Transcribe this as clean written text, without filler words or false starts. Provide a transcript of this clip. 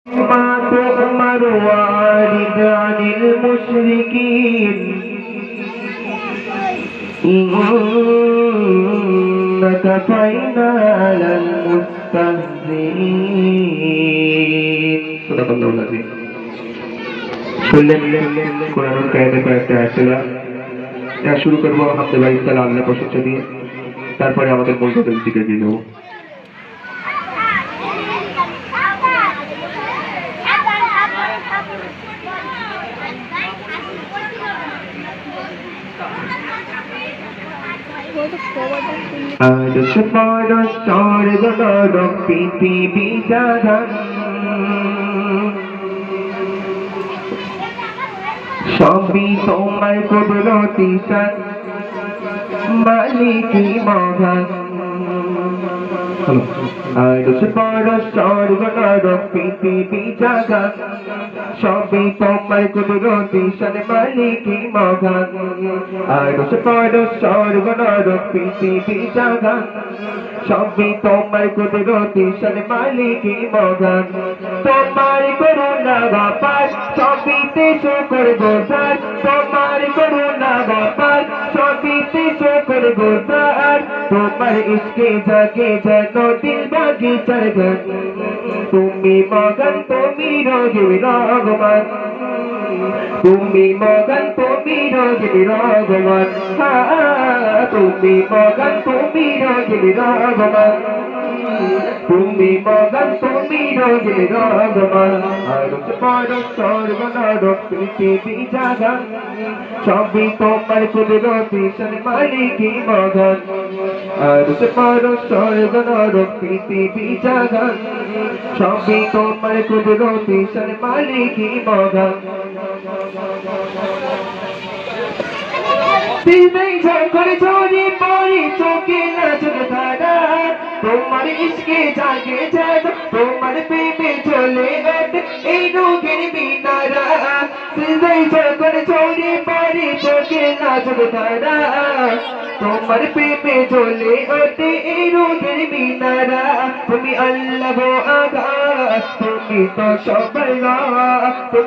ما تؤمر وأعرض عن المشركين إنك فإنا على المستهزئين صدق الله العظيم শুনলেন কোরআনুল কারিমের কয়েকটা আয়াত তেলাওয়াত। শুরু করবো আলহামদুলিল্লাহ তাআলা আল্লাহর প্রশংসা দিয়ে, তারপরে আমাদের মূল টপিকের দিকে এগিয়ে যাবো। আজ সবার স্বর্গ নরক পৃথিবী জাহান সবই তোমার কুদরতি শান মালিকি মহান। আজ সবার স্বর্গ নরক পৃথিবী জাহান সবই তোমার কুদরতি শান মালিকি মহান। আজ সবার স্বর্গ নরক পৃথিবী জাহান সবই তোমার কুদরতি শান মালিকি মহান। তোমার করুণা বাপার সবিতে শুকর গোজার, তোমার করুণা বাপার সবিতে শুকর গোজার। তোমার ইশকে জাগে যেন দিল বাগিচার গান, তুমি মগন তুমি রোগে রগমান, তুমি মগন তুমি রোগে রগমান, তুমি মগন তুমি রোগে রগমান, তুমি মগন তুমি রোগে রগমান। আর তোমার স্বর্গ নরক পৃথিবী জাহান সবই তোমার কুদরতি শান মালিকি মহান। আর তোমার স্বর্গ নরক পৃথিবী জাহান সবই তোমার কুদরতি শান মালিকি মহান। দিনে যখন ঝরে পড়ে চোখে নাচর ধারা, তোমার ইশকে জাগে যেন তোমার প্রেমে চলে ওঠে এই রোগের মিনারা। দিনে যখন ঝরে পড়ে চোখে নাচর ধারা, তোমার প্রেমে চলে ওঠে এই রোগের মিনারা। তুমি আল্লাহ আগা, তুমি তো সবার